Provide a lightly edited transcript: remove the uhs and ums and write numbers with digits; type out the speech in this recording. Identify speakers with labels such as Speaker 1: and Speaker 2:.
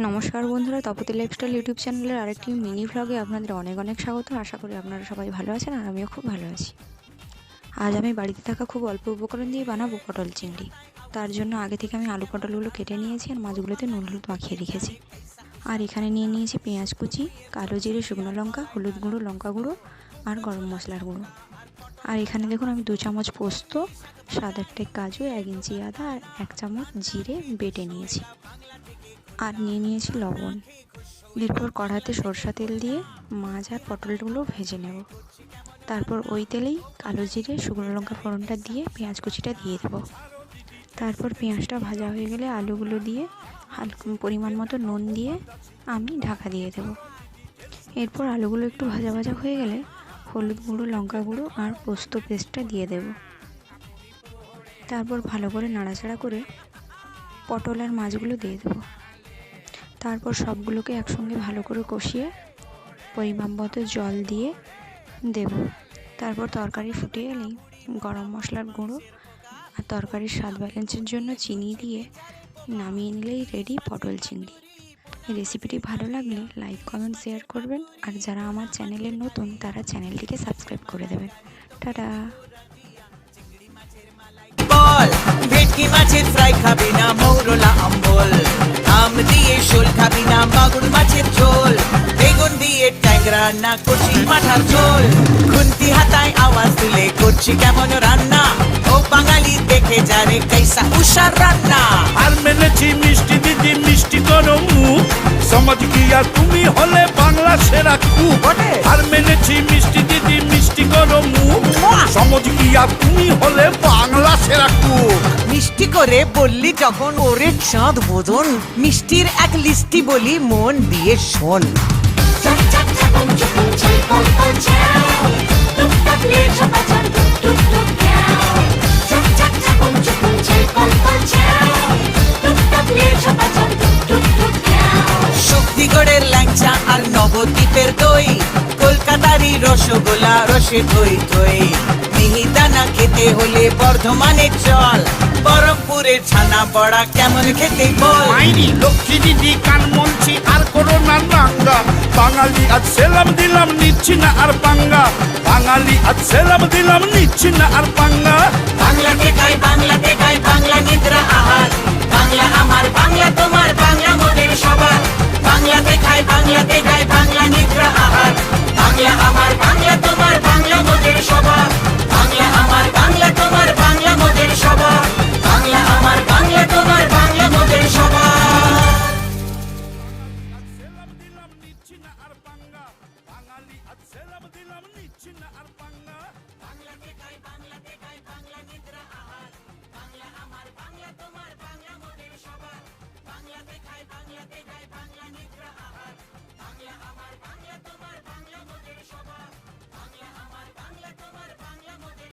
Speaker 1: নমস্কার বন্ধুরা, Tapati lifestyle YouTube চ্যানেলের আরেকটি মিনি ভ্লগে আপনাদের অনেক অনেক স্বাগত। আশা করি আপনারা সবাই ভালো আছেন আর আমিও খুব ভালো আছি। আজ আমি বাড়িতে থাকা খুব অল্প উপকরণ দিয়ে বানাবো পটল চিংড়ি। তার জন্য আগে থেকে আমি আলু পটলগুলো কেটে নিয়েছি আর মাছগুলোতে নুন হলুদ মাখিয়ে রেখেছি। আর এখানে নিয়ে নিয়েছি পেঁয়াজ কুচি, কালো জিরে, শুকনো লঙ্কা, হলুদ গুঁড়ো, লঙ্কা গুঁড়ো আর গরম মশলার গুঁড়ো। আর এখানে দেখুন আমি 2 চামচ পোস্ত, 7-8 কাজু, 1 ইঞ্চি আদা আর 1 চামচ জিরে বেটে নিয়েছি। আর নিয়ে নিয়েছি লবণ। এরপর কড়াইতে সরষা তেল দিয়ে মাছ আর পটলগুলো ভেজে নেব। তারপর ওই তেলেই কালো জিরে, শুকনো লঙ্কা ফোড়নটা দিয়ে পেঁয়াজ কুচিটা দিয়ে দেবো। তারপর পেঁয়াজটা ভাজা হয়ে গেলে আলুগুলো দিয়ে হালকা পরিমাণ মতো নুন দিয়ে আমি ঢাকা দিয়ে দেবো। এরপর আলুগুলো একটু ভাজা ভাজা হয়ে গেলে হলুদ গুঁড়ো, লঙ্কা গুঁড়ো আর পোস্ত পেস্টটা দিয়ে দেব। তারপর ভালো করে নাড়াচাড়া করে পটল আর মাছগুলো দিয়ে দেবো। তারপর সবগুলোকে একসঙ্গে ভালো করে কষিয়ে পরিমাণ মতো জল দিয়ে দেব। তারপর তরকারি ফুটে এলেই গরম মশলার গুঁড়ো আর তরকারির স্বাদ ব্যালেন্সের জন্য চিনি দিয়ে নামিয়ে নিলেই রেডি পটল চিংড়ি। এই রেসিপিটি ভালো লাগলে লাইক, কমেন্ট, শেয়ার করবেন। আর যারা আমার চ্যানেলে নতুন তারা চ্যানেলটিকে সাবস্ক্রাইব করে দেবেন। টাটা।
Speaker 2: ভেটকি মাছের ফ্রাই খাবি না, মৌরলা আম্বল, আম দিয়ে শোল খাবি না, মাগুর মাছের ঝোল, বেগুন দিয়ে ট্যাংরা না, কচি মাথার ঝোল, খুন্তি হাতায় আওয়াজ তুলে করছি কেমন রান্না, ও বাঙালি দেখে যারে कैसा উষার রান্না।
Speaker 3: আর মেনেছি মিষ্টি দিদি মিষ্টি করো মুখ, সমাজ কি আর তুমি হলে বাংলা সেরা কুক। আর মেনেছি মিষ্টি দিদি মিষ্টি করো মুখ, সমাজ কি আর তুমি হলে বাংলা সেরা কুক।
Speaker 2: মিষ্টি করে বললি যখন ওরে চাঁদ বোধন, মিষ্টির এক লিস্টি বলি মন দিয়ে শোন। শক্তিগড়ের ল্যাংচা আর নবদ্বীপের দই, কলকাতারই রসগোল্লা রসে থই থই, মিহিদানা খেতে হলে বর্ধমানের চল, বরফপুরের ছানা বড়া কেমন খেতে বল।
Speaker 3: মাইরি লক্ষ্মী দিদি কান মনছি আর করোনা রাঙ্গা, বাঙালি আজ সেলাম দিলাম নিচ্ছি না আর পাঙ্গা, বাঙালি আজ সেলাম দিলাম নিচ্ছি না আর পাঙ্গা।
Speaker 2: বাংলাতে খাই বাংলা নিদ্রা আহার, বাংলা আমার বাংলা তোমার বাংলা মোদের সবার, বাংলাতে খাই বাংলা নিদ্রা আহার, বাংলা আমার বাংলা তোমার বাংলা মোদের সবার, বাংলা আমার বাংলা তোমার বাংলা মোদের সবার, বাংলা আমার বাংলা তোমার বাংলা মোদের সবার।
Speaker 3: সেলাম দিলাম নিচ্ছি না আর পাঙ্গা, বাঙালি আজ সেলাম দিলাম নিচ্ছি না আর পাঙ্গা।
Speaker 2: বাংলাতে খাই বাংলা নিদ্রা আহার, বাংলা আমার বাংলা তোমার বাংলা মোদের সবার, বাংলাতে খাই বাংলা